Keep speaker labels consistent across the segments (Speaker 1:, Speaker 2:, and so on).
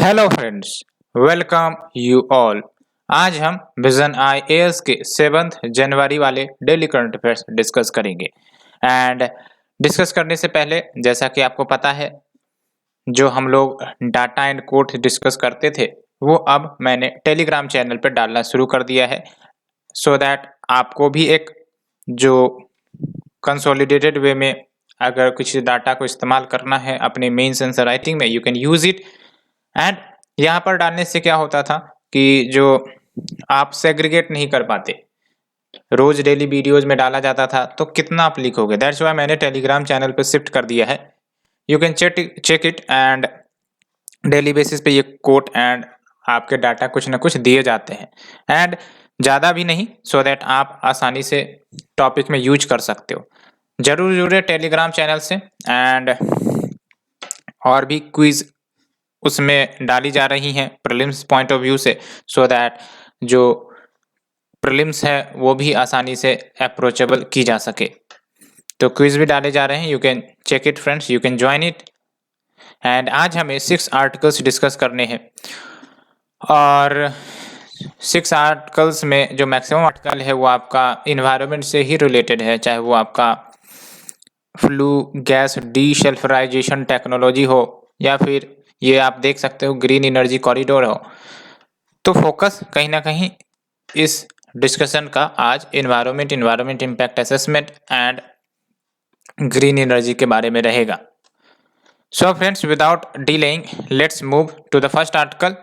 Speaker 1: Hello friends, welcome you all. आज हम vision IAS के 7 जनवरी वाले डेली करंट अफेयर्स डिस्कस करेंगे। एंड डिस्कस करने से पहले जैसा कि आपको पता है, जो हम लोग डाटा एंड कोड डिस्कस करते थे वो अब मैंने टेलीग्राम चैनल पर डालना शुरू कर दिया है, सो दैट आपको भी एक जो कंसोलिडेटेड वे में अगर कुछ डाटा को इस्तेमाल करना है अपने मेंस आंसर राइटिंग में, you can use it. And यहाँ पर डालने से क्या होता था कि जो आप सेग्रीगेट नहीं कर पाते, रोज डेली वीडियोज में डाला जाता था तो कितना आप लिखोगे। दैट्स व्हाई मैंने टेलीग्राम चैनल पर शिफ्ट कर दिया है। You can check it and daily basis पे ये कोट एंड आपके डाटा कुछ ना कुछ दिए जाते हैं, एंड ज़्यादा भी नहीं, सो दैट आप आसानी से टॉपिक में यूज कर सकते हो। जरूर जुड़े टेलीग्राम चैनल से। एंड और भी क्विज उसमें डाली जा रही हैं प्रीलिम्स पॉइंट ऑफ व्यू से, सो दैट जो प्रीलिम्स है वो भी आसानी से अप्रोचेबल की जा सके। तो क्विज भी डाले जा रहे हैं, you can check it friends, you can join it. And आज हमें 6 आर्टिकल्स डिस्कस करने हैं, और 6 आर्टिकल्स में जो मैक्सिमम आर्टिकल है वो आपका इन्वायरमेंट से ही रिलेटेड है, चाहे वो आपका फ्लू गैस डीसल्फराइजेशन टेक्नोलॉजी हो या फिर ये आप देख सकते हो ग्रीन एनर्जी कॉरिडोर हो। तो फोकस कहीं ना कहीं इस डिस्कशन का आज environment impact assessment and green energy के बारे में रहेगा। So friends, without delaying let's move to the first article.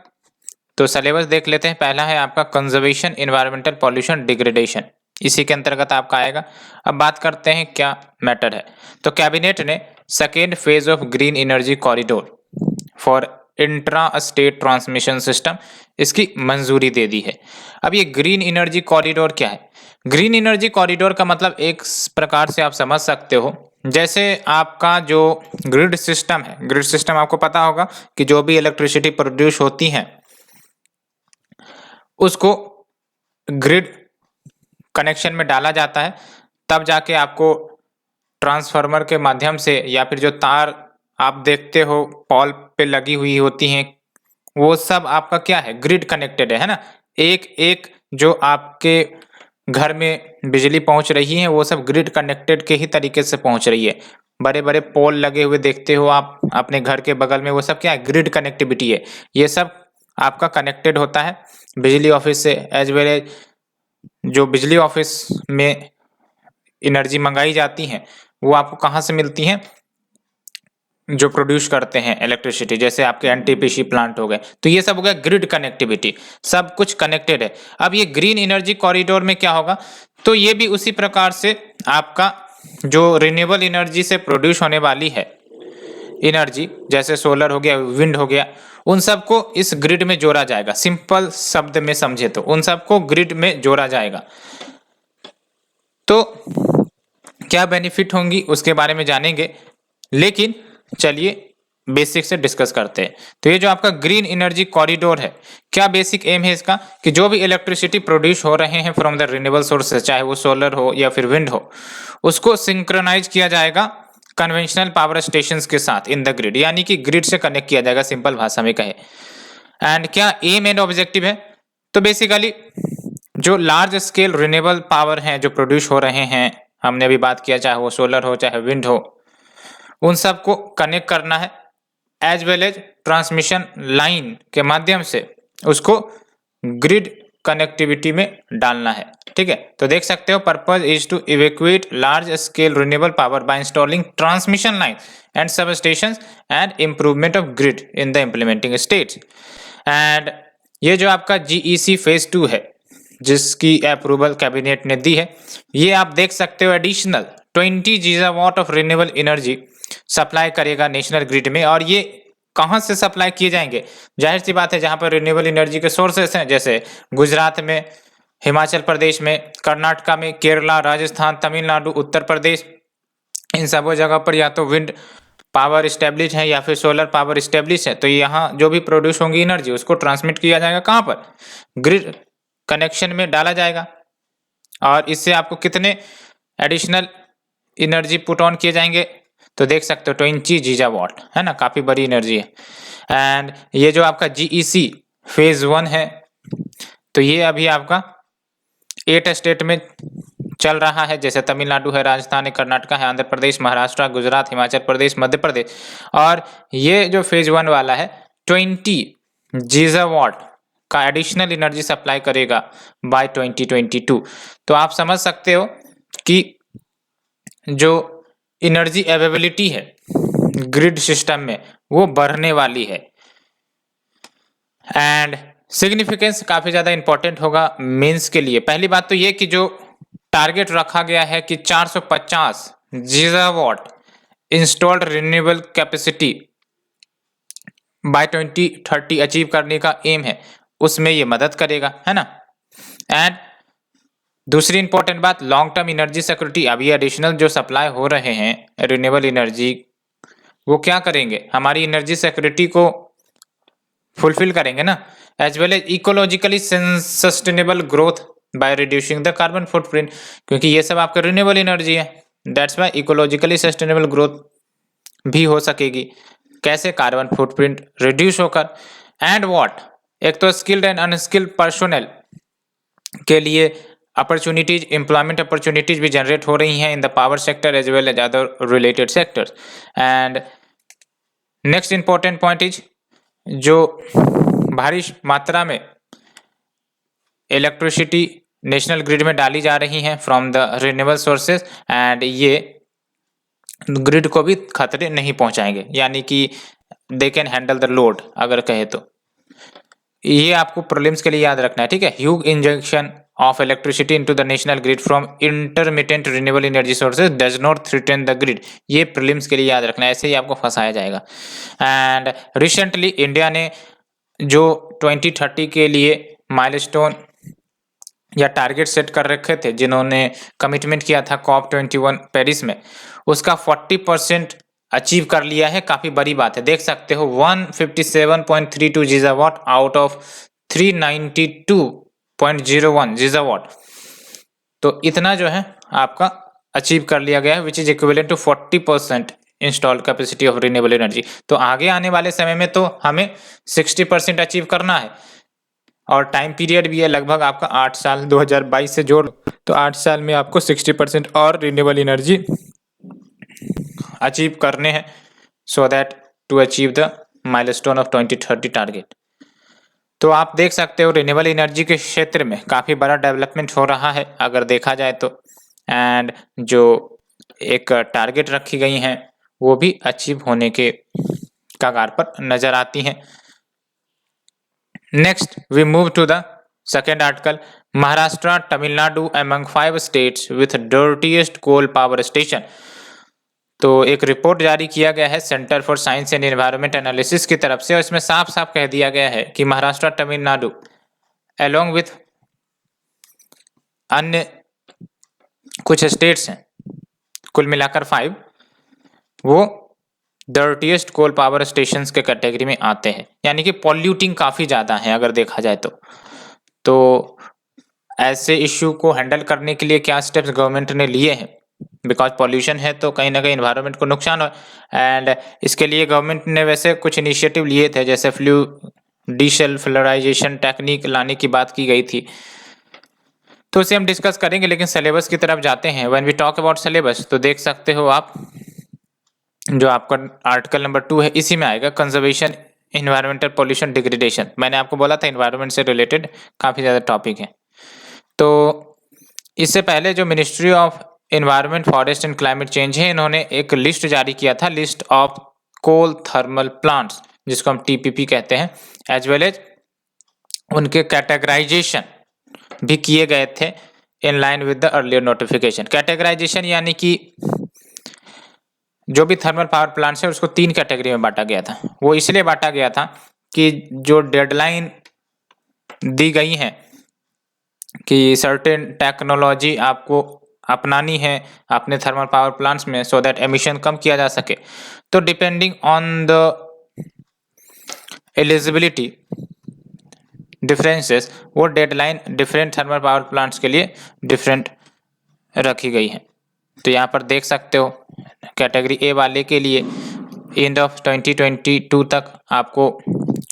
Speaker 1: तो सिलेबस देख लेते हैं। पहला है आपका कंजर्वेशन एनवायरमेंटल पॉल्यूशन डिग्रेडेशन, इसी के अंतर्गत आपका आएगा। अब बात करते हैं क्या मैटर है। तो कैबिनेट ने second phase of green energy corridor for intra state transmission system, इसकी मंजूरी दे दी है। अब ये ग्रीन एनर्जी कॉरिडोर क्या है? ग्रीन एनर्जी कॉरिडोर का मतलब एक प्रकार से आप समझ सकते हो, जैसे आपका जो ग्रिड सिस्टम है, ग्रिड सिस्टम आपको पता होगा कि जो भी इलेक्ट्रिसिटी प्रोड्यूस होती है उसको ग्रिड कनेक्शन में डाला जाता है, तब जाके आपको ट्रांसफार्मर के माध्यम से या फिर जो तार आप देखते हो पॉल पे लगी हुई होती हैं, वो सब आपका क्या है, ग्रिड कनेक्टेड है ना। एक एक जो आपके घर में बिजली पहुंच रही है वो सब ग्रिड कनेक्टेड के ही तरीके से पहुंच रही है। बड़े बड़े पोल लगे हुए देखते हो आप अपने घर के बगल में, वो सब क्या है, ग्रिड कनेक्टिविटी है। ये सब आपका कनेक्टेड होता है बिजली ऑफिस से, एज वेल एज जो बिजली ऑफिस में एनर्जी मंगाई जाती है वो आपको कहाँ से मिलती है, जो प्रोड्यूस करते हैं इलेक्ट्रिसिटी, जैसे आपके एनटीपीसी प्लांट हो गए। तो ये सब हो गया ग्रिड कनेक्टिविटी, सब कुछ कनेक्टेड है। अब ये ग्रीन एनर्जी कॉरिडोर में क्या होगा, तो ये भी उसी प्रकार से आपका जो रिन्यूएबल एनर्जी से प्रोड्यूस होने वाली है एनर्जी, जैसे सोलर हो गया, विंड हो गया, उन सबको इस ग्रिड में जोड़ा जाएगा। सिंपल शब्द में समझे तो उन सबको ग्रिड में जोड़ा जाएगा। तो क्या बेनिफिट होंगी उसके बारे में जानेंगे, लेकिन चलिए बेसिक से डिस्कस करते हैं। तो ये जो आपका ग्रीन एनर्जी कॉरिडोर है, क्या बेसिक एम है इसका, कि जो भी इलेक्ट्रिसिटी प्रोड्यूस हो रहे हैं फ्रॉम द रिन्यूएबल सोर्सेज, चाहे वो सोलर हो या फिर विंड हो, उसको सिंक्रोनाइज किया जाएगा कन्वेंशनल पावर स्टेशन के साथ इन द ग्रिड, यानी कि ग्रिड से कनेक्ट किया जाएगा, सिंपल भाषा में कहे। एंड क्या एम एंड ऑब्जेक्टिव है, तो बेसिकली जो लार्ज स्केल रिन्यूएबल पावर हैं जो प्रोड्यूस हो रहे हैं, हमने अभी बात किया, चाहे वो सोलर हो चाहे विंड हो, उन सबको कनेक्ट करना है, as well as transmission line के माध्यम से उसको ग्रिड कनेक्टिविटी में डालना है। ठीक है, तो देख सकते हो purpose is to evacuate large scale renewable power by installing transmission line and sub station and improvement of grid in the implementing states. And ये जो आपका जीईसी फेज 2 है जिसकी अप्रूवल कैबिनेट ने दी है, ये आप देख सकते हो additional 20 gigawatt of renewable energy supply करेगा नेशनल ग्रिड में। और ये कहां से सप्लाई किए जाएंगे, जाहिर सी बात है जहां पर रिन्यूएबल एनर्जी के सोर्सेस हैं, जैसे गुजरात में, हिमाचल प्रदेश में, कर्नाटका में, केरला, राजस्थान, तमिलनाडु, उत्तर प्रदेश, इन सब जगह पर या तो विंड पावर स्टेब्लिश है या फिर सोलर पावर स्टेब्लिश है। तो यहाँ जो भी प्रोड्यूस होंगी एनर्जी उसको ट्रांसमिट किया जाएगा कहाँ पर, ग्रिड कनेक्शन में डाला जाएगा। और इससे आपको कितने एडिशनल एनर्जी पुट ऑन किए जाएंगे, तो देख सकते हो 20 गीगावाट है ना, काफी बड़ी एनर्जी है। एंड ये जो आपका GEC फेज 1 है, तो ये अभी आपका 8 स्टेट में चल रहा है, जैसे तमिलनाडु है, राजस्थान है, कर्नाटक है, आंध्र प्रदेश, महाराष्ट्र, गुजरात, हिमाचल प्रदेश, मध्य प्रदेश। और ये जो फेज 1 वाला है 20 गीगावाट का एडिशनल एनर्जी सप्लाई करेगा बाय 2022। तो आप समझ सकते हो कि जो एनर्जी अवेलेबिलिटी है ग्रिड सिस्टम में वो बढ़ने वाली है। एंड सिग्निफिकेंस काफी ज्यादा इंपॉर्टेंट होगा मेंस के लिए। पहली बात तो ये कि जो टारगेट रखा गया है कि 450 gigawatt installed renewable capacity by 2030 achieve करने का एम है, उसमें ये मदद करेगा, है ना। एंड दूसरी इंपॉर्टेंट बात, लॉन्ग टर्म एनर्जी सिक्योरिटी। अभी एडिशनल जो सप्लाई हो रहे हैं रिन्यूएबल एनर्जी, वो क्या करेंगे, हमारी एनर्जी सिक्योरिटी को फुलफिल करेंगे ना, as well as ecologically sustainable growth by reducing the carbon footprint, क्योंकि ये सब आपका रिन्यूएबल एनर्जी है। That's why ecologically sustainable growth भी हो सकेगी। कैसे, कार्बन फुटप्रिंट रिड्यूस होकर। एंड व्हाट, एक तो स्किल्ड एंड अनस्किल्ड पर्सोनल के लिए अपॉर्चुनिटीज, एम्प्लॉयमेंट अपॉर्चुनिटीज भी जनरेट हो रही हैं in the power sector as well as other related sectors. And next important point is, जो भारी मात्रा में इलेक्ट्रिसिटी नेशनल ग्रिड में डाली जा रही हैं from the renewable sources, and ये ग्रिड को भी खतरे नहीं पहुंचाएंगे, यानी कि they can handle the load अगर कहे तो। ये आपको प्रीलिम्स के लिए याद रखना है, ठीक है। Huge injection of electricity into the national grid from intermittent renewable energy sources does not threaten the grid, ये प्रीलिम्स के लिए याद रखना है, ऐसे ही आपको फंसाया जाएगा। एंड रिसेंटली इंडिया ने जो 2030 के लिए माइलस्टोन या टारगेट सेट कर रखे थे, जिन्होंने कमिटमेंट किया था COP21 पेरिस में, उसका 40% अचीव कर लिया है। काफी बड़ी बात है, देख सकते हो 157.32 गीगावाट आउट ऑफ 392.01 गीगावाट, तो इतना जो है आपका अचीव कर लिया गया है, which is equivalent to 40% installed capacity of renewable energy. तो आगे आने वाले समय में तो हमें 60% अचीव करना है, और टाइम पीरियड भी है लगभग आपका 8 साल, 2022 से जोड़ तो 8 साल में आपको 60% और रिन्यूएबल एनर्जी अचीव करने हैं, so that to achieve the milestone of 2030 target. तो आप देख सकते हो रिन्यूएबल एनर्जी के क्षेत्र में काफी बड़ा डेवलपमेंट हो रहा है अगर देखा जाए तो, एंड जो एक टारगेट रखी गई हैं वो भी अचीव होने के कगार पर नजर आती हैं। Next, we move to the second article. Maharashtra, Tamil Nadu among 5 states with dirtiest coal power station. तो एक रिपोर्ट जारी किया गया है centre for science and environment analysis की तरफ से, और इसमें साफ साफ कह दिया गया है कि महाराष्ट्र, तमिलनाडु अलोंग विथ अन्य कुछ स्टेट्स हैं, कुल मिलाकर 5, वो डर्टीएस्ट कोल पावर स्टेशंस के कैटेगरी में आते हैं, यानी कि पॉल्यूटिंग काफी ज्यादा है अगर देखा जाए तो ऐसे इश्यू को हैंडल करने के लिए क्या स्टेप्स गवर्नमेंट ने लिए हैं, बिकॉज पॉल्यूशन है तो कहीं ना कहीं एनवायरनमेंट को नुकसान हो, एंड इसके लिए गवर्नमेंट ने वैसे कुछ इनिशिएटिव लिए थे, जैसे डिसल्फ्लोराइजेशन टेक्निक लाने की बात की गई थी, तो उसे हम डिस्कस करेंगे। लेकिन सिलेबस की तरफ जाते हैं। When we talk about syllabus, तो देख सकते हो आप जो आपका आर्टिकल नंबर 2 है, इसी में आएगा कंजर्वेशन, एनवायरमेंटल पॉल्यूशन, डिग्रेडेशन। मैंने आपको बोला था एनवायरनमेंट से रिलेटेड काफी ज्यादा टॉपिक है। तो इससे पहले जो ministry of environment, forest and climate change है, इन्होंने एक लिस्ट जारी किया था, list of coal thermal plants, जिसको हम TPP कहते हैं, एज वेल एज उनके कैटेगराइजेशन भी किए गए थे in line with the earlier notification. Categorisation यानी कि जो भी थर्मल पावर प्लांट्स है उसको 3 कैटेगरी में बांटा गया था। वो इसलिए बांटा गया था कि जो डेडलाइन दी गई है कि सर्टेन टेक्नोलॉजी आपको अपनानी है अपने थर्मल पावर प्लांट्स में, सो दैट एमिशन कम किया जा सके, तो depending on the eligibility differences, वो deadline different thermal power plants के लिए डिफरेंट रखी गई है। तो यहाँ पर देख सकते हो कैटेगरी A वाले के लिए एंड ऑफ 2022 तक आपको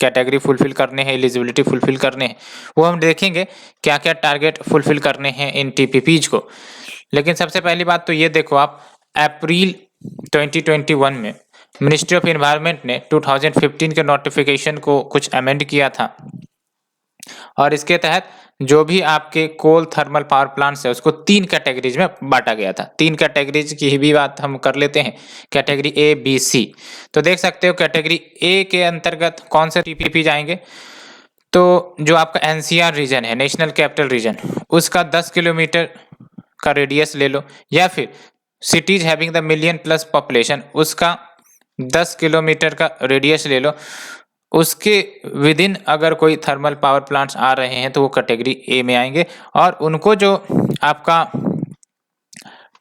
Speaker 1: कैटेगरी फुलफिल करने हैं, एलिजिबिलिटी फुलफिल करने हैं, वो हम देखेंगे क्या क्या टारगेट फुलफिल करने हैं इन टीपीपीज को। लेकिन सबसे पहली बात तो ये देखो, आप अप्रैल 2021 में मिनिस्ट्री ऑफ एनवायरनमेंट ने 2015 के नोटिफिकेशन को कुछ अमेंड किया था और इसके तहत जो भी आपके कोल थर्मल पावर प्लांट्स है उसको 3 कैटेगरीज में बांटा गया था। 3 कैटेगरीज की भी बात हम कर लेते हैं, कैटेगरी ए, बी, सी। तो देख सकते हो कैटेगरी ए के अंतर्गत कौन से टीपीपी जाएंगे, तो जो आपका एनसीआर रीजन है, नेशनल कैपिटल रीजन, उसका 10 किलोमीटर का रेडियस ले लो, या फिर cities having the million plus population, उसका 10 किलोमीटर का रेडियस ले लो। उसके विद इन अगर कोई थर्मल पावर प्लांट्स आ रहे हैं तो वो कैटेगरी ए में आएंगे और उनको जो आपका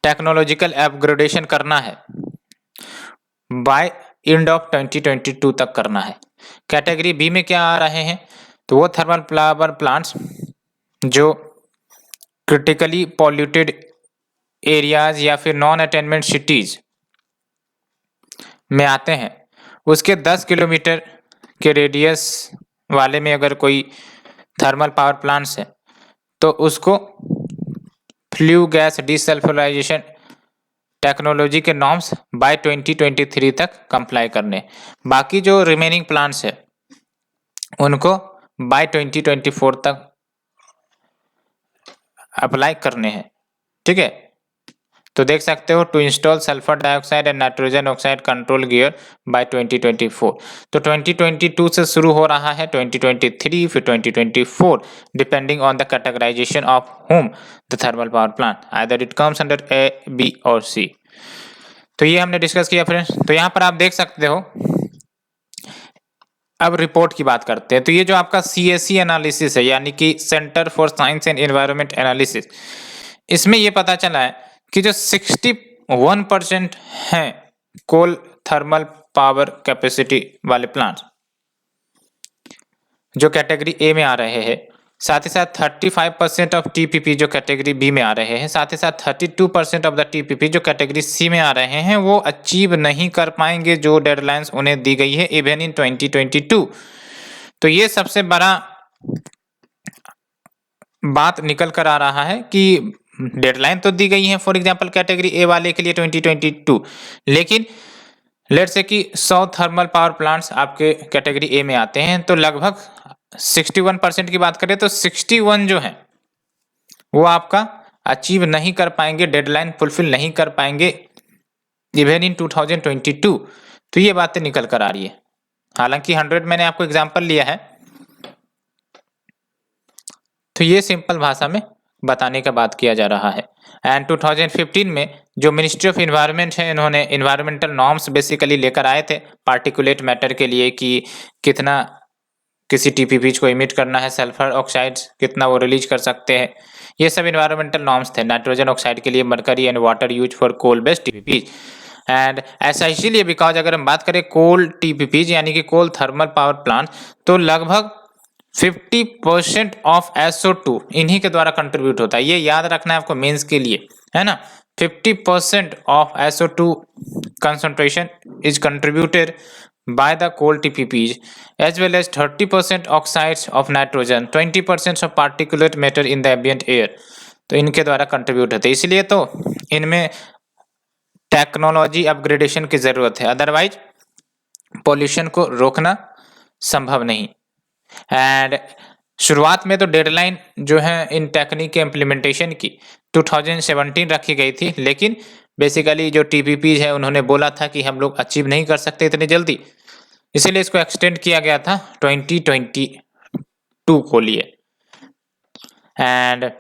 Speaker 1: टेक्नोलॉजिकल अपग्रेडेशन करना है बाय एंड ऑफ 2022 तक करना है। कैटेगरी बी में क्या आ रहे हैं, तो वो थर्मल पावर प्लांट्स जो क्रिटिकली पॉल्यूटेड एरियाज या फिर नॉन अटेनमेंट सिटीज में आते हैं, उसके 10 किलोमीटर के रेडियस वाले में अगर कोई थर्मल पावर प्लांट्स है तो उसको फ्लू गैस डिसल्फ्यूराइजेशन टेक्नोलॉजी के नॉर्म्स बाय 2023 तक कंप्लाई करने। बाकी जो रिमेनिंग प्लांट्स है उनको बाय 2024 तक अप्लाई करने हैं। ठीक है, तो देख सकते हो, to install sulphur dioxide and nitrogen oxide control gear by 2024। तो 2022 से शुरू हो रहा है, 2023 फिर 2024, depending on the categorisation of home the thermal power plant, either it comes under A, B और सी। तो ये हमने डिस्कस किया फ्रेंड्स। तो यहाँ पर आप देख सकते हो, अब रिपोर्ट की बात करते हैं। तो ये जो आपका CSE एनालिसिस है, यानी कि centre for science and environment analysis, इसमें ये पता चला है कि जो 61% हैं कोल थर्मल पावर कैपेसिटी वाले प्लांट्स जो कैटेगरी ए में आ रहे हैं, साथ ही साथ 35% ऑफ टीपीपी जो कैटेगरी बी में आ रहे हैं, साथ ही साथ 32% ऑफ द टीपीपी जो कैटेगरी सी में आ रहे हैं, वो अचीव नहीं कर पाएंगे जो डेडलाइंस उन्हें दी गई है इवन इन 2022। तो ये सबसे बड़ा बात निकल कर आ रहा है कि डेडलाइन तो दी गई है फॉर एग्जांपल कैटेगरी ए वाले के लिए 2022, लेकिन लेट से कि 100 थर्मल पावर प्लांट्स आपके कैटेगरी ए में आते हैं, तो लगभग 61% की बात करें तो 61 जो है वो आपका अचीव नहीं कर पाएंगे, डेडलाइन फुलफिल नहीं कर पाएंगे इवन इन 2022। तो ये बातें निकल कर आ रही है। हालांकि 100 मैंने आपको एग्जांपल लिया है, तो ये सिंपल भाषा में बताने का बात किया जा रहा है। एंड 2015 में जो मिनिस्ट्री ऑफ एनवायरनमेंट है, इन्होंने एनवायरमेंटल नॉर्म्स बेसिकली लेकर आए थे पार्टिकुलेट मैटर के लिए कि कितना किसी टीपीपीज को इमिट करना है, सल्फर ऑक्साइड्स कितना वो रिलीज कर सकते हैं, ये सब एनवायरमेंटल नॉर्म्स थे। नाइट्रोजन ऑक्साइड के लिए mercury and water use for coal based TPPs. And ऐसा इसीलिए बिकॉज अगर हम बात करें कोल टीपीपीज यानी कि कोल थर्मल पावर प्लांट, तो लगभग 50% ऑफ SO2 इन्हीं के द्वारा कंट्रीब्यूट होता है। ये याद रखना है आपको मेंस के लिए, है ना। 50% of SO2 concentration is contributed by the coal TPPs as well as 30% oxides of nitrogen, 20% of particulate matter in the ambient air, तो इनके द्वारा कंट्रीब्यूट होते हैं। इसलिए तो इनमें टेक्नोलॉजी अपग्रेडेशन की जरूरत है, अदरवाइज पॉल्यूशन को रोकना संभव नहीं। एंड शुरुआत में तो डेडलाइन जो है इन टेक्निक के इम्प्लीमेंटेशन की 2017 रखी गई थी, लेकिन बेसिकली जो टीपीपीज है उन्होंने बोला था कि हम लोग अचीव नहीं कर सकते इतनी जल्दी, इसीलिए इसको एक्सटेंड किया गया था 2022 को लिए। एंड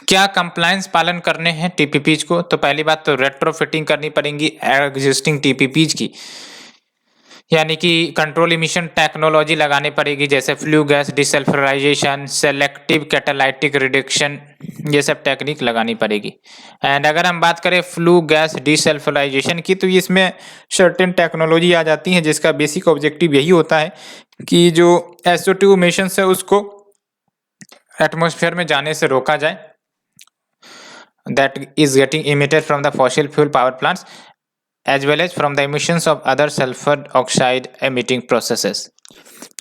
Speaker 1: क्या कंप्लायंस पालन करने हैं टीपीपीज को, तो पहली बात तो रेट्रोफिटिंग करनी पड़ेगी एग्जिस्टिंग टीपीपीज की, यानी कि कंट्रोल इमिशन टेक्नोलॉजी लगानी पड़ेगी, जैसे flue gas desulphurisation, selective catalytic reduction, ये सब टेक्निक लगानी पड़ेगी। एंड अगर हम बात करें फ्लू गैस डिसल्फ्यूराइजेशन की, तो इसमें सर्टेन टेक्नोलॉजी आ जाती है जिसका बेसिक ऑब्जेक्टिव यही होता है कि जो SO2 इमिशंस है उसको एटमॉस्फेयर में जाने से रोका जाए, that is getting emitted from the fossil fuel power plants, as well as from the emissions of other sulphur oxide emitting processes.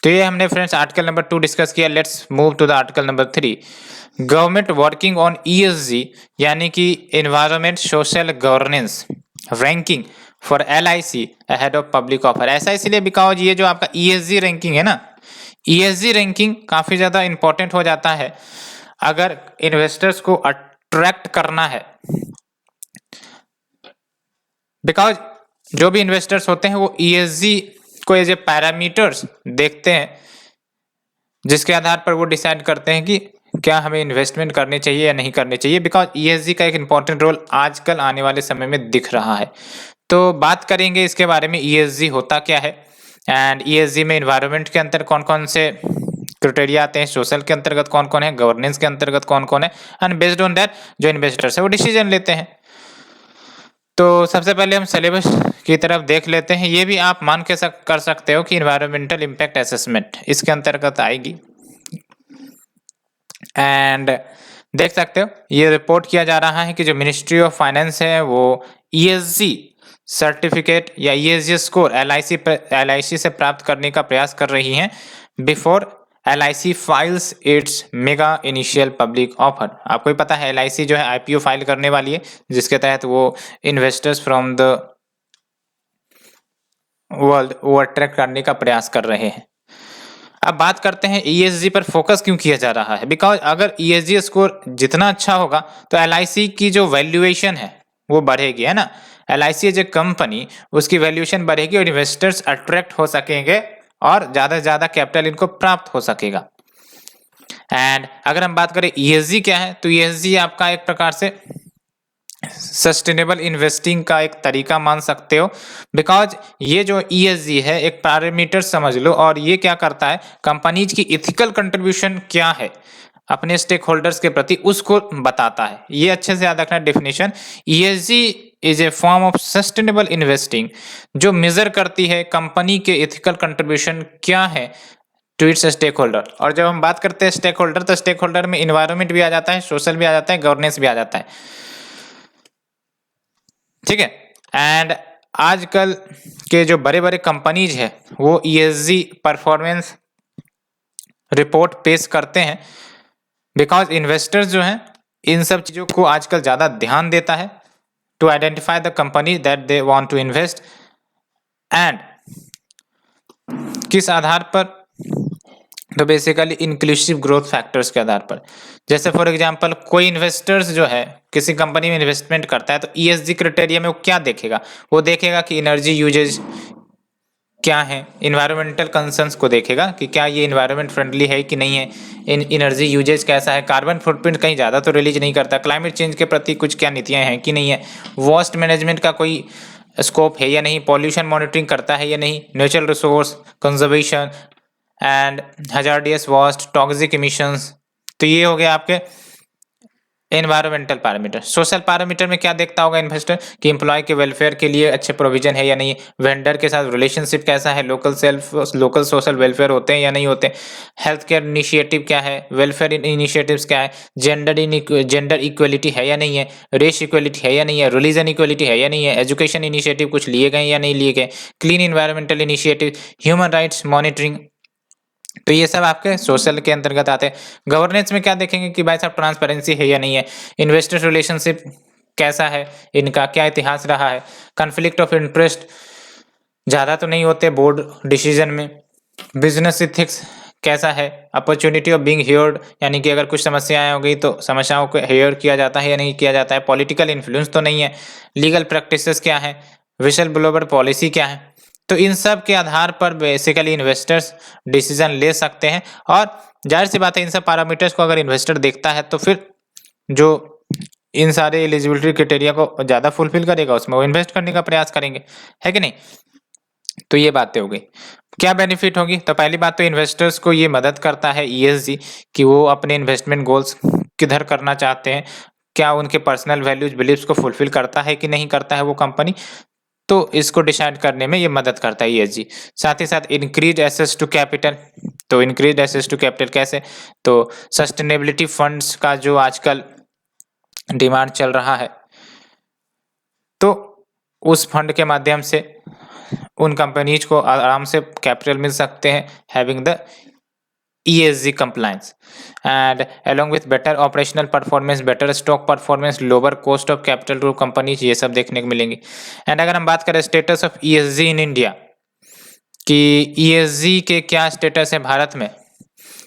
Speaker 1: तो ये हमने फ्रेंड्स आर्टिकल नंबर 2 डिस्कस किया। Let's move to the article number 3। Government working on ESG यानी कि environment social governance ranking for LIC ahead of public offer. ऐसा इसलिए because ये जो आपका ESG रैंकिंग है ना, ESG रैंकिंग काफी ज्यादा इंपॉर्टेंट हो जाता है अगर इन्वेस्टर्स को अट्रैक्ट करना है। बिकॉज जो भी इन्वेस्टर्स होते हैं वो ESG को एज ए पैरामीटर्स देखते हैं जिसके आधार पर वो डिसाइड करते हैं कि क्या हमें इन्वेस्टमेंट करनी चाहिए या नहीं करनी चाहिए। बिकॉज ESG का एक इंपॉर्टेंट रोल आजकल आने वाले समय में दिख रहा है। तो बात करेंगे इसके बारे में ESG होता क्या है एंड ESG में इन्वायरमेंट के अंतर कौन कौन से क्राइटेरिया आते हैं, सोशल के अंतर्गत कौन कौन है, गवर्नेंस के अंतर्गत कौन कौन है, एंड बेस्ड ऑन दैट जो इन्वेस्टर्स है वो डिसीजन लेते हैं। तो सबसे पहले हम सिलेबस की तरफ देख लेते हैं। ये भी आप मान के कर सकते हो कि इन्वायरमेंटल इम्पैक्ट असेसमेंट इसके अंतर्गत आएगी। एंड देख सकते हो ये रिपोर्ट किया जा रहा है कि जो मिनिस्ट्री ऑफ फाइनेंस है वो ESG सर्टिफिकेट या ESG स्कोर LIC से प्राप्त करने का प्रयास कर रही है before LIC files it's mega initial public offer. आपको ही पता है LIC जो है IPO फाइल करने वाली है जिसके तहत वो इन्वेस्टर्स फ्रॉम द वर्ल्ड वो अट्रैक्ट करने का प्रयास कर रहे हैं। अब बात करते हैं ESG पर फोकस क्यों किया जा रहा है। बिकॉज अगर ESG स्कोर जितना अच्छा होगा तो LIC की जो वैल्यूएशन है वो बढ़ेगी, है ना। LIC एज ए कंपनी उसकी वैल्यूएशन बढ़ेगी और इन्वेस्टर्स अट्रैक्ट हो सकेंगे और ज्यादा से ज्यादा कैपिटल इनको प्राप्त हो सकेगा। एंड अगर हम बात करें ESG क्या है तो ESG आपका एक प्रकार से सस्टेनेबल इन्वेस्टिंग का एक तरीका मान सकते हो। बिकॉज ये जो ESG है एक पैरामीटर समझ लो और ये क्या करता है, कंपनीज की इथिकल कंट्रीब्यूशन क्या है अपने स्टेक होल्डर्स के प्रति उसको बताता है। ये अच्छे से याद रखना definition. ESG is a form of sustainable investing जो मेजर करती है कंपनी के इथिकल कंट्रीब्यूशन क्या है टू इट्स स्टेक होल्डर। और जब हम बात करते हैं स्टेक होल्डर तो स्टेक होल्डर में इन्वायरमेंट भी आ जाता है, सोशल भी आ जाता है, गवर्नेंस भी आ जाता है, ठीक है। एंड आजकल के जो बड़े बड़े कंपनीज है वो ESG परफॉर्मेंस रिपोर्ट पेश करते हैं बिकॉज इन्वेस्टर्स जो हैं इन सब चीजों को आजकल ज्यादा ध्यान देता है to identify the company that they want to invest. And किस आधार पर, तो बेसिकली इंक्लूसिव ग्रोथ फैक्टर्स के आधार पर। जैसे फॉर एग्जांपल कोई इन्वेस्टर्स जो है किसी कंपनी में इन्वेस्टमेंट करता है तो ESG क्राइटेरिया में वो क्या देखेगा, वो देखेगा कि एनर्जी यूजेज क्या है, इन्वायरमेंटल कंसर्न्स को देखेगा कि क्या ये इन्वायरमेंट फ्रेंडली है कि नहीं है, एनर्जी यूजेज कैसा है, कार्बन फुटप्रिंट कहीं ज़्यादा तो रिलीज नहीं करता, क्लाइमेट चेंज के प्रति कुछ क्या नीतियाँ हैं कि नहीं है, वेस्ट मैनेजमेंट का कोई स्कोप है या नहीं, पॉल्यूशन मॉनिटरिंग करता है या नहीं, natural resource conservation and hazardous waste, toxic emissions. तो ये हो गया आपके एनवायरमेंटल पैरामीटर। सोशल पैरामीटर में क्या देखता होगा इन्वेस्टर कि एम्प्लॉय के वेलफेयर के लिए अच्छे प्रोविजन है या नहीं, वेंडर के साथ रिलेशनशिप कैसा है, लोकल सोशल वेलफेयर होते हैं या नहीं होते, हेल्थ केयर इनिशिएटिव क्या है, वेलफेयर इनिशिएटिव्स क्या है, जेंडर इक्वलिटी है या नहीं है, रेस इक्वलिटी है या नहीं है, रिलीजन इक्वलिटी है या नहीं है, एजुकेशन इनिशिएटिव कुछ लिए गए या नहीं लिए गए, clean environmental initiative, human rights monitoring. तो ये सब आपके सोशल के अंतर्गत आते हैं। गवर्नेंस में क्या देखेंगे कि भाई साहब ट्रांसपेरेंसी है या नहीं है, इन्वेस्टर रिलेशनशिप कैसा है, इनका क्या इतिहास रहा है, कॉन्फ्लिक्ट ऑफ इंटरेस्ट ज़्यादा तो नहीं होते बोर्ड डिसीजन में, बिजनेस इथिक्स कैसा है, अपॉर्चुनिटी ऑफ बीइंग हियर्ड यानी कि अगर कुछ समस्याएं हो गई तो समस्याओं को हियर किया जाता है या नहीं किया जाता है, पॉलिटिकल इन्फ्लुएंस तो नहीं है, लीगल प्रैक्टिसेस क्या है, विशल ब्लोवर पॉलिसी क्या है। तो इन सब के आधार पर बेसिकली इन्वेस्टर्स डिसीजन ले सकते हैं और जाहिर सी बात है इन सब पैरामीटर्स को अगर इन्वेस्टर देखता है तो फिर जो इन सारे एलिजिबिलिटी क्राइटेरिया को ज़्यादा फुलफिल करेगा उसमें वो इन्वेस्ट करने का प्रयास करेंगे, है कि नहीं। तो ये बातें हो गई। क्या बेनिफिट होगी, तो पहली बात तो इन्वेस्टर्स को ये मदद करता है ESG कि वो अपने इन्वेस्टमेंट गोल्स किधर करना चाहते हैं, क्या उनके पर्सनल वैल्यूज बिलीव्स को फुलफिल करता है कि नहीं करता है वो कंपनी, तो इसको डिसाइड करने में ये मदद करता है ESG। साथ ही साथ इंक्रीज एसेस टू कैपिटल, तो इंक्रीज एसेस टू कैपिटल कैसे, तो सस्टेनेबिलिटी फंड्स का जो आजकल डिमांड चल रहा है तो उस फंड के माध्यम से उन कंपनीज को आराम से कैपिटल मिल सकते हैं having the ESG compliance and along with better operational performance, better stock performance, lower cost of capital to companies, ये सब देखने को मिलेंगे। एंड अगर हम बात करें status of ESG in India कि ESG के क्या स्टेटस है भारत में,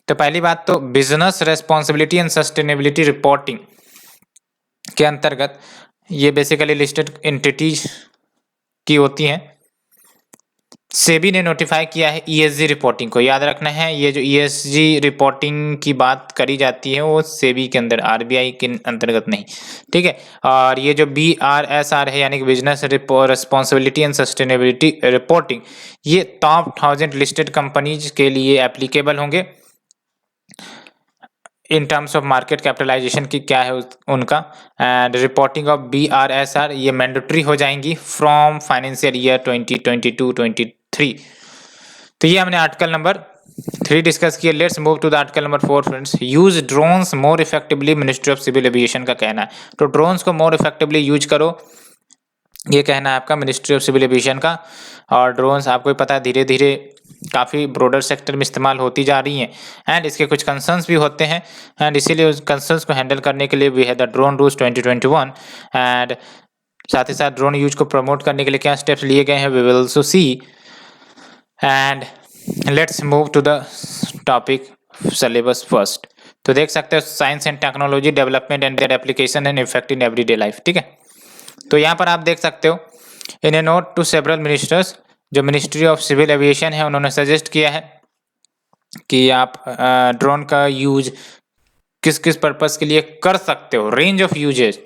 Speaker 1: तो पहली बात तो business responsibility and sustainability reporting के अंतर्गत ये बेसिकली लिस्टेड एंटिटीज की होती हैं। सेबी ने नोटिफाई किया है ESG रिपोर्टिंग को। याद रखना है ये जो ESG रिपोर्टिंग की बात करी जाती है वो सेबी के अंदर, RBI के अंतर्गत नहीं, ठीक है। और ये जो BRSR है यानी कि business responsibility and sustainability reporting, ये टॉप 1000 लिस्टेड कंपनीज के लिए एप्लीकेबल होंगे। In terms of market capitalization की क्या है उनका, एंड रिपोर्टिंग ऑफ BRSR ये मैंडेटरी हो जाएंगी फ्रॉम फाइनेंशियल ईयर 2022-23। तो ये हमने आर्टिकल नंबर 3 डिस्कस किया। Let's move to the article number 4 friends. Use drones more effectively, ministry of civil aviation का कहना है। तो ड्रोन्स को मोर इफेक्टिवली यूज करो, ये कहना है आपका मिनिस्ट्री ऑफ सिविल एविएशन का। और ड्रोन्स आपको पता है धीरे धीरे काफ़ी ब्रॉडर सेक्टर में इस्तेमाल होती जा रही हैं एंड इसके कुछ कंसर्न्स भी होते हैं एंड इसीलिए उस कंसर्न्स को हैंडल करने के लिए वी है द ड्रोन रूल्स 2021 एंड साथ ही साथ ड्रोन यूज को प्रमोट करने के लिए क्या स्टेप्स लिए गए हैं we will also see. And let's move to the topic syllabus first. तो देख सकते हो science and technology development and their application and effect in everyday life, ठीक है। तो यहाँ पर आप देख सकते हो in a note to several ministers, जो मिनिस्ट्री ऑफ सिविल एविएशन है उन्होंने सजेस्ट किया है कि आप ड्रोन का यूज किस किस पर्पस के लिए कर सकते हो, range of usages,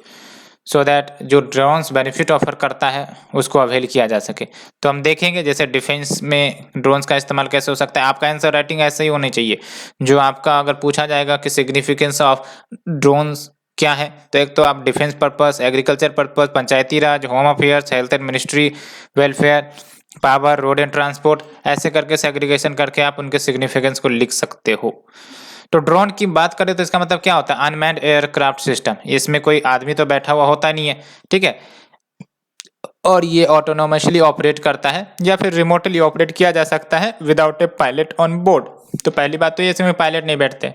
Speaker 1: so that जो ड्रोन्स बेनिफिट ऑफर करता है उसको अवेल किया जा सके। तो हम देखेंगे जैसे डिफेंस में ड्रोन्स का इस्तेमाल कैसे हो सकता है। आपका आंसर राइटिंग ऐसे ही होनी चाहिए, जो आपका अगर पूछा जाएगा कि सिग्निफिकेंस ऑफ ड्रोन्स क्या है, तो एक तो आप defence purpose, agriculture purpose, Panchayati Raj, home affairs, health and ministry, welfare, power, road and transport, ऐसे करके सेग्रीगेशन करके आप उनके सिग्निफिकेंस को लिख सकते हो। तो ड्रोन की बात करें तो इसका मतलब क्या होता है, अनमैन्ड एयरक्राफ्ट सिस्टम। इसमें कोई आदमी तो बैठा हुआ होता नहीं है, ठीक है, और ये ऑटोनोमसली ऑपरेट करता है या फिर रिमोटली ऑपरेट किया जा सकता है without A pilot on board. तो पहली बात तो ये इसमें पायलट नहीं बैठते।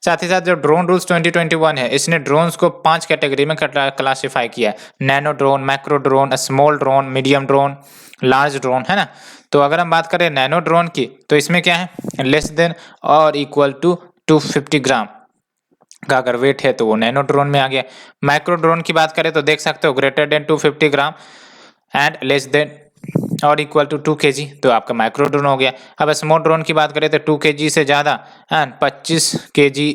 Speaker 1: साथ ही साथ जो ड्रोन रूल्स 2021 है इसने ड्रोन्स को 5 कैटेगरी में क्लासिफाई किया है, nano drone, macro drone, small drone, medium drone, large drone, है ना। तो अगर हम बात करें नैनो ड्रोन की तो इसमें क्या है, लेस देन और इक्वल टू 250 ग्राम का अगर वेट है तो वो नैनो ड्रोन में आ गया। माइक्रो ड्रोन की बात करें तो देख सकते हो greater than 250 gram and less than और इक्वल टू 2 kg, तो आपका माइक्रो ड्रोन हो गया। अब स्मॉल ड्रोन की बात करें तो 2 kg से ज़्यादा एंड 25 kg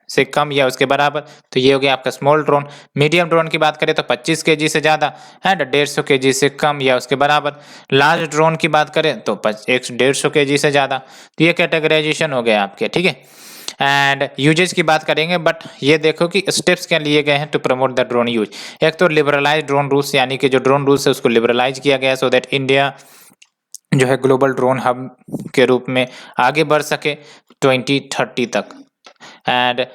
Speaker 1: से कम या उसके बराबर, तो ये हो गया आपका स्मॉल ड्रोन। मीडियम ड्रोन की बात करें तो 25 kg से ज़्यादा एंड 150 kg से कम या उसके बराबर। लार्ज ड्रोन की बात करें तो 150 kg से ज़्यादा। तो ये कैटेगराइजेशन हो गया आपके, ठीक है। एंड यूजेज की बात करेंगे, बट ये देखो कि स्टेप्स क्या लिए गए हैं to promote the drone use. एक तो लिबरलाइज ड्रोन रूल्स, यानी कि जो ड्रोन रूल्स है उसको लिबरलाइज किया गया सो दैट इंडिया जो है ग्लोबल ड्रोन हब के रूप में आगे बढ़ सके 2030 तक। एंड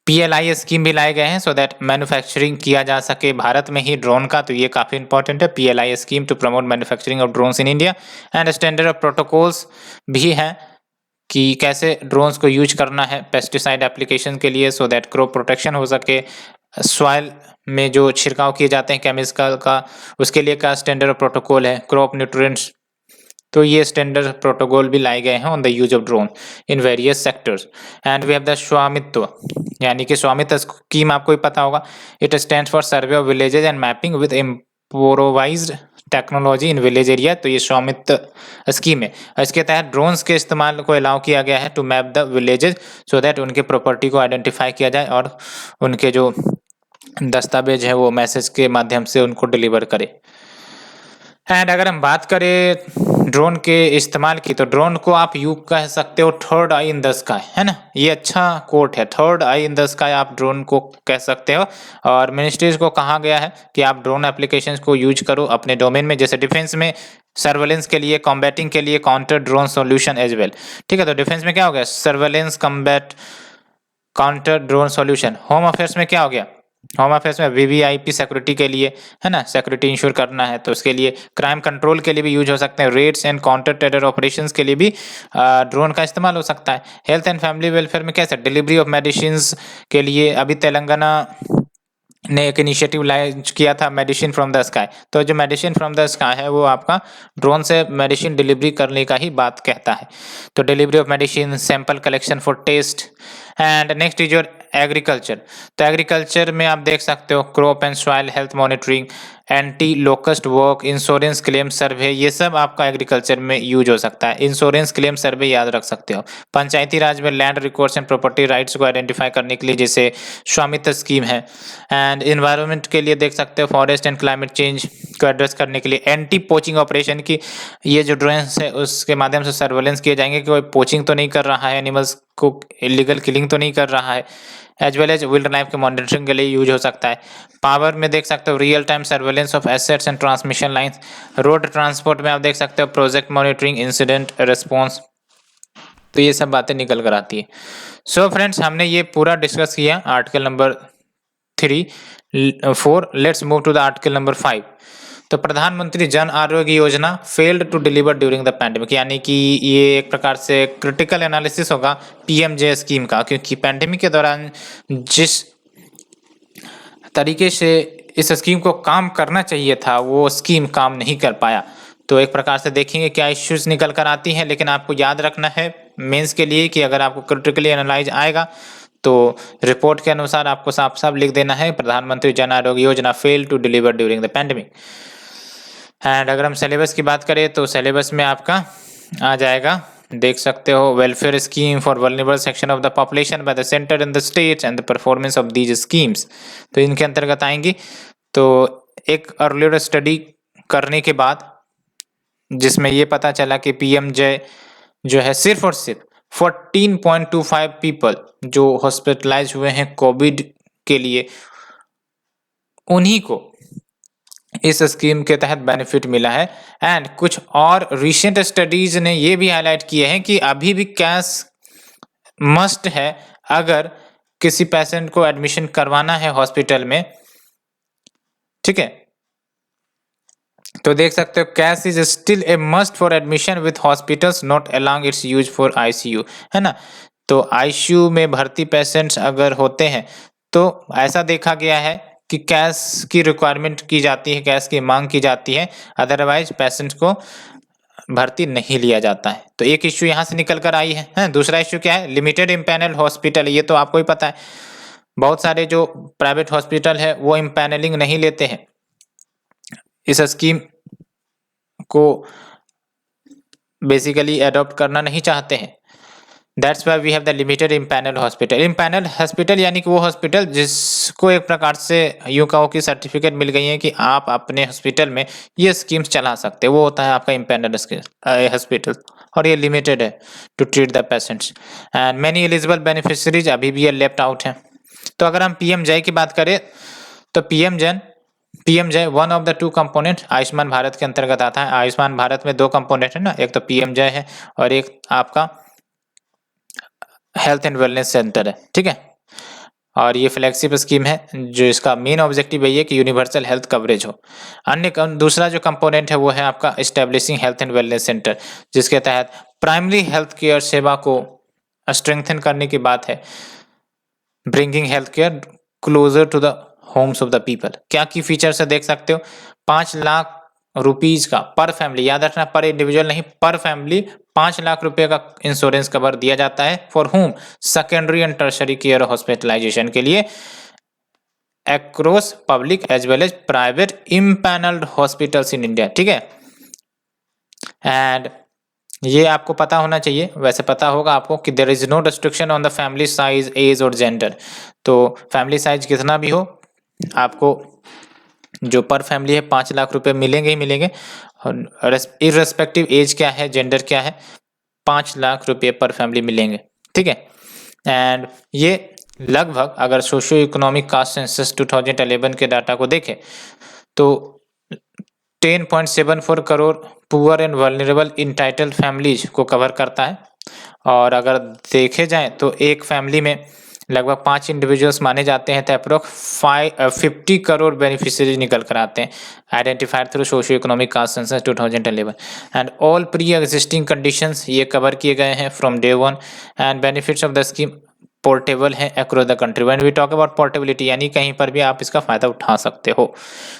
Speaker 1: PLI स्कीम भी लाए गए हैं सो दैट मैन्युफैक्चरिंग किया जा सके भारत में ही ड्रोन का, तो ये काफ़ी इंपॉर्टेंट है PLI scheme to promote manufacturing of drones in India. And standard of protocols भी हैं कि कैसे ड्रोन्स को यूज करना है पेस्टिसाइड एप्लीकेशन के लिए सो दैट क्रॉप प्रोटेक्शन हो सके। सॉइल में जो छिड़काव किए जाते हैं केमिकल का उसके लिए का स्टैंडर्ड ऑफ प्रोटोकॉल है, क्रॉप न्यूट्रिएंट्स, तो ये स्टैंडर्ड प्रोटोकॉल भी लाए गए हैं on the use of drone in various sectors. And we have the Svamitva, यानी कि स्वामित्व स्कीम आपको ही पता होगा। It stands for survey of villages and mapping with improvised technology in village area, तो ये स्वामित्व स्कीम है। इसके तहत ड्रोन्स के इस्तेमाल को अलाउ किया गया है to map the villages so that उनके प्रॉपर्टी को आइडेंटिफाई किया जाए और उनके जो दस्तावेज है वो मैसेज के माध्यम से उनको डिलीवर करे। एंड अगर हम बात करें ड्रोन के इस्तेमाल की, तो ड्रोन को आप यूं कह सकते हो third I in the sky, है ना, ये अच्छा कोट है, third I in the sky आप ड्रोन को कह सकते हो। और मिनिस्ट्रीज को कहा गया है कि आप ड्रोन एप्लीकेशंस को यूज करो अपने डोमेन में, जैसे डिफेंस में सर्वेलेंस के लिए, कॉम्बैटिंग के लिए counter drone solution as well, ठीक है। तो डिफेंस में क्या हो गया, surveillance, combat, counter drone solution. Home affairs में क्या हो गया, होम अफेयर्स में वीवीआईपी सिक्योरिटी के लिए, है ना, सिक्योरिटी इंश्योर करना है तो उसके लिए, क्राइम कंट्रोल के लिए भी यूज हो सकते हैं, raids and counter terror operations के लिए भी ड्रोन का इस्तेमाल हो सकता है। हेल्थ एंड फैमिली वेलफेयर में कैसे, डिलीवरी ऑफ मेडिसिन के लिए अभी तेलंगाना ने एक इनिशिएटिव लॉन्च किया था, मेडिसिन फ्रॉम द स्काई। तो जो मेडिसिन फ्रॉम द स्काई है वो आपका ड्रोन से मेडिसिन डिलीवरी करने का ही बात कहता है। तो delivery of medicine, sample collection for test. And next is your agriculture. तो एग्रीकल्चर में आप देख सकते हो crop and soil health monitoring, anti locust work, insurance claim survey, ये सब आपका एग्रीकल्चर में यूज हो सकता है। इंश्योरेंस क्लेम सर्वे याद रख सकते हो। पंचायती राज में land records and property rights को आइडेंटिफाई करने के लिए जैसे स्वामित्व स्कीम है। एंड इन्वायरमेंट के लिए देख सकते हो फॉरेस्ट एंड क्लाइमेट चेंज को एड्रेस करने के लिए एंटी पोचिंग ऑपरेशन की, ये जो ड्रोन्स है उसके माध्यम से सर्वेलेंस किए जाएंगे कि कोई पोचिंग तो नहीं कर रहा है, एनिमल्स को इलीगल किलिंग तो नहीं कर रहा है। As well as wild life के मॉनिटरिंग के लिए यूज हो सकता है। पावर में देख सकते हो real time surveillance of assets and transmission lines. Road transport में आप देख सकते हो प्रोजेक्ट मॉनिटरिंग, इंसिडेंट रेस्पॉन्स। तो ये सब बातें निकल कर आती है। सो फ्रेंड्स, हमने ये पूरा डिस्कस किया article number 4। Let's move to the article number 5। तो Pradhanmantri Jan Arogya Yojana failed to deliver during the pandemic, यानी कि ये एक प्रकार से क्रिटिकल एनालिसिस होगा पीएमजे स्कीम का, क्योंकि पैंडेमिक के दौरान जिस तरीके से इस स्कीम को काम करना चाहिए था वो स्कीम काम नहीं कर पाया। तो एक प्रकार से देखेंगे क्या इश्यूज निकल कर आती हैं, लेकिन आपको याद रखना है मेंस के लिए कि अगर आपको क्रिटिकली एनालाइज आएगा तो रिपोर्ट के अनुसार आपको साफ साफ लिख देना है प्रधानमंत्री Jan Arogya Yojana fail to deliver during the pandemic. And अगर हम सिलेबस की बात करें तो सिलेबस में आपका आ जाएगा, देख सकते हो, welfare scheme for vulnerable section of the population by the centre in the states and the performance of these schemes. तो इनके अंतर्गत आएंगी। तो एक अर्लियर स्टडी करने के बाद जिसमें ये पता चला कि पीएमजे जो है सिर्फ और सिर्फ 14.25 पीपल जो हॉस्पिटलाइज हुए हैं कोविड के लिए, उन्हीं को इस स्कीम के तहत बेनिफिट मिला है। एंड कुछ और रिसेंट स्टडीज ने ये भी हाईलाइट किए हैं कि अभी भी कैश मस्ट है अगर किसी पेशेंट को एडमिशन करवाना है हॉस्पिटल में, ठीक है। तो देख सकते हो cash is still a must for admission with hospitals not allowing it's use for ICU, है ना। तो आईसीयू में भर्ती पेशेंट्स अगर होते हैं तो ऐसा देखा गया है कि कैश की रिक्वायरमेंट की जाती है, कैश की मांग की जाती है, अदरवाइज पेशेंट्स को भर्ती नहीं लिया जाता है। तो एक इश्यू यहाँ से निकल कर आई है। दूसरा इश्यू क्या है, लिमिटेड इम्पैनल हॉस्पिटल, ये तो आपको ही पता है बहुत सारे जो प्राइवेट हॉस्पिटल है वो इम्पैनलिंग नहीं लेते हैं, इस स्कीम को बेसिकली अडॉप्ट करना नहीं चाहते हैं। That's why we have the limited empanel hospital. Empanel hospital यानी कि वो हॉस्पिटल जिसको एक प्रकार से यूँ कहो कि सर्टिफिकेट मिल गई है कि आप अपने हॉस्पिटल में ये स्कीम्स चला सकते हैं, वो होता है आपका इम्पैनल हॉस्पिटल, और ये लिमिटेड है to treat the patients. And many eligible beneficiaries अभी भी ये लेफ्ट आउट हैं। तो अगर हम पीएमजे की बात करें तो PMJ one of the two component Ayushman Bharat के अंतर्गत आता है। आयुष्मान भारत में दो कंपोनेंट है ना, एक तो पीएमजे है और एक आपका हेल्थ एंड वेलनेस सेंटर है, ठीक है। और ये फ्लैगशिप स्कीम है जो इसका मेन ऑब्जेक्टिव यही है कि यूनिवर्सल हेल्थ कवरेज हो। दूसरा जो कंपोनेंट है वो है आपका establishing health and wellness centre, जिसके तहत प्राइमरी हेल्थ केयर सेवा को स्ट्रेंथन करने की बात है, bringing health care closer to the homes of the people. क्या की फीचर्स है देख सकते हो, 5 लाख रुपीज का पर फैमिली, याद रखना पर इंडिविजुअल नहीं, पर फैमिली 5 लाख रुपए का इंश्योरेंस कवर दिया जाता है for home secondary and tertiary care hospitalization के लिए across public as well as private empanelled hospitals in India, ठीक है। एंड ये आपको पता होना चाहिए, वैसे पता होगा आपको कि there is no restriction on the family size, age और जेंडर। तो फैमिली साइज कितना भी हो आपको जो पर फैमिली है 5 लाख रुपए मिलेंगे ही मिलेंगे, और इररेस्पेक्टिव एज क्या है, जेंडर क्या है, 5 लाख रुपए पर फैमिली मिलेंगे, ठीक है। एंड ये लगभग अगर सोशियो इकोनॉमिक कास्ट सेंसस 2011 के डाटा को देखें तो 10.74 crore poor and vulnerable entitled families को कवर करता है। और अगर देखे जाए तो एक फैमिली में लगभग 5 इंडिविजुअल्स माने जाते हैं, तो अप्रोक्स 50 करोड़ बेनिफिशियरी निकल कर आते हैं, identified through socio economic caste census 2011 and all pre existing conditions ये कवर किए गए हैं from day one and benefits of the scheme portable है across the country. When we talk about portability यानी कहीं पर भी आप इसका फायदा उठा सकते हो।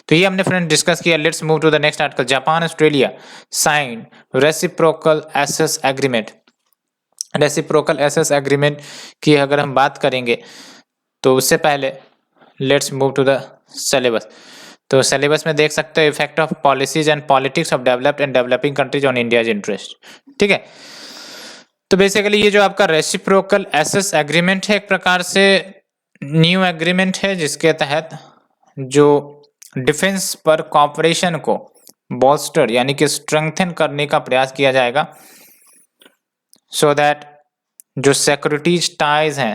Speaker 1: तो ये हमने फ्रेंड डिस्कस किया। Let's move to the next article. Japan Australia sign reciprocal access agreement. Reciprocal access agreement की अगर हम बात करेंगे तो उससे पहले let's move to the syllabus. तो सिलेबस में देख सकते हो effect of policies and politics of developed and developing countries on India's interest. ठीक है, तो बेसिकली ये जो आपका रेसिप्रोकल एसेस एग्रीमेंट है एक प्रकार से न्यू एग्रीमेंट है जिसके तहत जो डिफेंस पर कॉपरेशन को बॉस्टर यानी कि स्ट्रेंथन करने का प्रयास किया जाएगा सो दैट जो सिक्योरिटीज टाइज हैं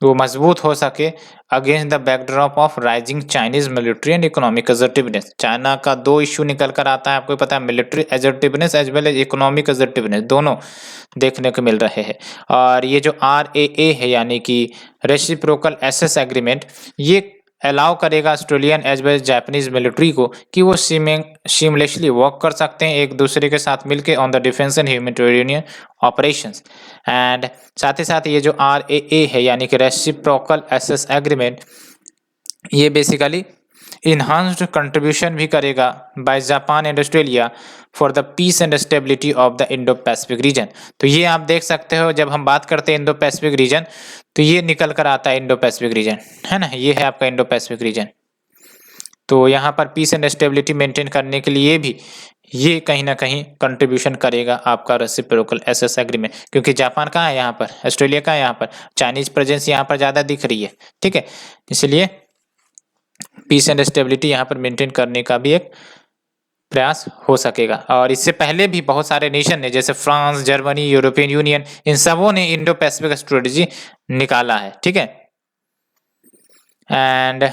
Speaker 1: वो मजबूत हो सके against the backdrop of rising Chinese military and economic assertiveness. China का दो इश्यू निकल कर आता है, आपको पता है, military assertiveness as well as economic assertiveness, दोनों देखने को मिल रहे हैं। और ये जो RAA है यानी कि रेसिप्रोकल एसेस एग्रीमेंट, ये अलाउ करेगा Australian as well as Japanese military को कि वो सीमलेसली वर्क कर सकते हैं एक दूसरे के साथ मिलकर on the defence and humanitarian operations. And साथ ही साथ ये जो RAA है यानी कि रेसिप्रोकल एसेस एग्रीमेंट, ये बेसिकली इन्हांस्ड कंट्रीब्यूशन भी करेगा by Japan and Australia for the peace and stability of the Indo Pacific region. तो ये आप देख सकते हो जब हम बात करते हैं इंडो पैसिफिक रीजन तो ये निकल कर आता है इंडो पैसिफिक रीजन, है ना, ये है आपका इंडो पैसिफिक रीजन। तो यहाँ पर पीस एंड स्टेबिलिटी मेंटेन करने के लिए भी ये कहीं ना कहीं कंट्रीब्यूशन करेगा आपका रेसिप्रोकल एसेस एग्रीमेंट, क्योंकि जापान कहाँ है यहाँ पर, ऑस्ट्रेलिया कहाँ है यहाँ पर, चाइनीज प्रेजेंस यहाँ पर ज़्यादा दिख रही है। ठीक है, इसलिए पीस एंड स्टेबिलिटी यहाँ पर मेंटेन करने का भी एक प्रयास हो सकेगा। और इससे पहले भी बहुत सारे नेशन ने जैसे फ्रांस, जर्मनी, यूरोपियन यूनियन, इन सबों ने इंडो पैसिफिक स्ट्रेटजी निकाला है। ठीक है, एंड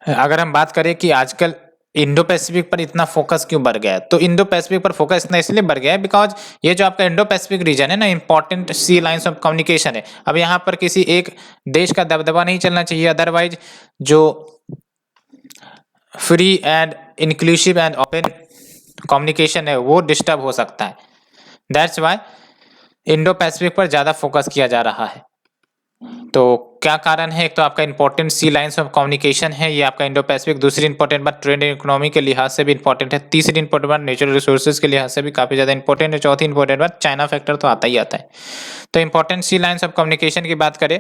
Speaker 1: अगर हम बात करें कि आजकल इंडो पैसिफिक पर इतना फोकस क्यों बढ़ गया है, तो इंडो पैसिफिक पर फोकस इतना इसलिए बढ़ गया है बिकॉज ये जो आपका इंडो पैसिफिक रीजन है ना, important sea lines of communication है। अब यहाँ पर किसी एक देश का दबदबा नहीं चलना चाहिए, अदरवाइज जो free and inclusive and open communication है वो डिस्टर्ब हो सकता है। दैट्स वाई इंडो पैसिफिक पर ज़्यादा फोकस किया जा रहा है। तो क्या कारण है, एक तो आपका important sea lines of communication है ये आपका इंडो पैसिफिक, दूसरी इंपॉर्टेंट बात ट्रेड एंड इकोनॉमी के लिहाज से भी इंपॉर्टेंट है, तीसरी इंपॉर्टेंट बात नेचुरल रिसोर्सेज के लिहाज से भी काफ़ी ज़्यादा इंपॉर्टेंट है, चौथी इंपॉर्टेंट बात चाइना फैक्टर तो आता ही आता है। तो important sea lines of communication की बात करें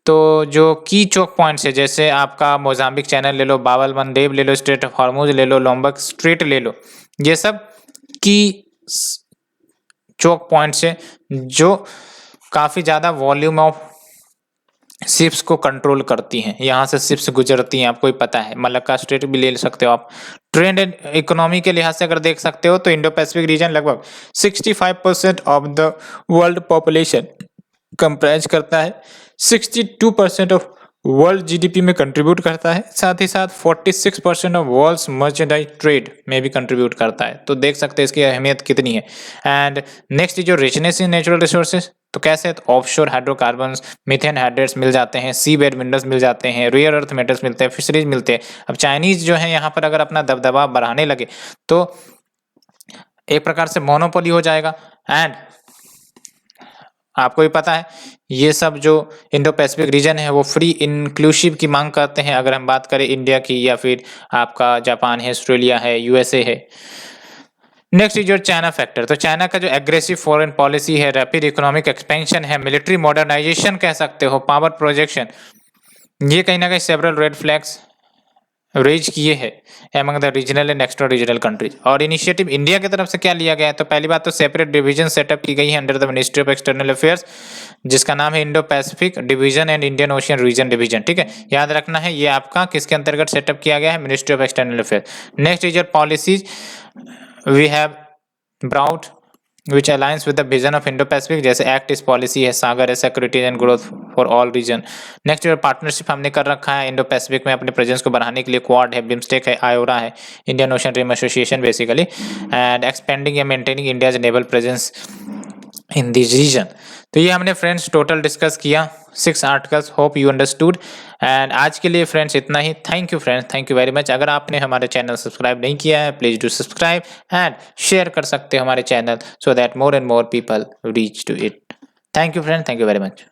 Speaker 1: तो जो की चोक पॉइंट्स है जैसे आपका मोजाम्बिक चैनल ले लो, बाबल मंदेब ले लो, स्ट्रेट ऑफ हॉर्मुज ले लो, लोम्बक स्ट्रेट ले लो, ये सब की चोक पॉइंट्स है जो काफ़ी ज़्यादा वॉल्यूम ऑफ शिप्स को कंट्रोल करती हैं, यहाँ से शिप्स गुजरती हैं, आपको ही पता है, मलक्का स्ट्रेट भी ले सकते हो आप। ट्रेड एंड इकोनॉमी के लिहाज से अगर देख सकते हो तो इंडो पैसिफिक रीजन लगभग 65% of the world population comprise करता है, 62% ऑफ वर्ल्ड GDP में कंट्रीब्यूट करता है, साथ ही साथ 46% ऑफ वर्ल्ड्स मर्चेंडाइज ट्रेड में भी कंट्रीब्यूट करता है। तो देख सकते हैं इसकी अहमियत कितनी है। एंड नेक्स्ट जो रिचनेस इन नेचुरल रिसोर्सेज, तो कैसे, तो ऑफशोर हाइड्रोकार्बन्स, मीथेन हाइड्रेट्स मिल जाते हैं, सी बेड मिनरल्स मिल जाते हैं, रेयर अर्थ मेटल्स मिलते हैं, फिशरीज मिलते हैं। अब चाइनीज जो है यहाँ पर अगर अपना दबदबा बढ़ाने लगे तो एक प्रकार से मोनोपोली हो जाएगा। एंड आपको भी पता है ये सब जो इंडो पैसिफिक रीजन है वो फ्री इंक्लूसिव की मांग करते हैं, अगर हम बात करें इंडिया की या फिर आपका जापान है, ऑस्ट्रेलिया है, USA है। Next is your China factor. तो चाइना का जो एग्रेसिव फॉरेन पॉलिसी है, रैपिड इकोनॉमिक एक्सपेंशन है, मिलिट्री मॉडर्नाइजेशन कह सकते हो, पावर प्रोजेक्शन, ये कहीं ना कहीं सेवरल रेड फ्लैग्स रेज किए हैं among the regional and extra regional countries. और इनिशिएटिव इंडिया की तरफ से क्या लिया गया है, तो पहली बात तो सेपरेट डिवीजन सेटअप की गई है under the ministry of external affairs जिसका नाम है Indo Pacific division and Indian ocean region division. ठीक है, याद रखना है ये आपका किसके अंतर्गत सेटअप किया गया है, ministry of external affairs. Next is your policies, we have brought which aligns with the vision of Indo-Pacific, जैसे एक्ट इस पॉलिसी है, सागर है, security and growth for all region. Next year partnership हमने कर रखा है इंडो पैसिफिक में अपने प्रेजेंस को बढ़ाने के लिए, क्वाड है, बिम्स्टेक है, आयोरा है, Indian Ocean Rim Association basically, and expanding या maintaining India's naval presence in this region. तो ये हमने फ्रेंड्स टोटल डिस्कस किया 6 articles. Hope you understood. And आज के लिए फ्रेंड्स इतना ही। Thank you friends, thank you very much. अगर आपने हमारे चैनल सब्सक्राइब नहीं किया है, please do subscribe and share कर सकते हो हमारे channel, so that more and more people reach to it. Thank you friends, thank you very much.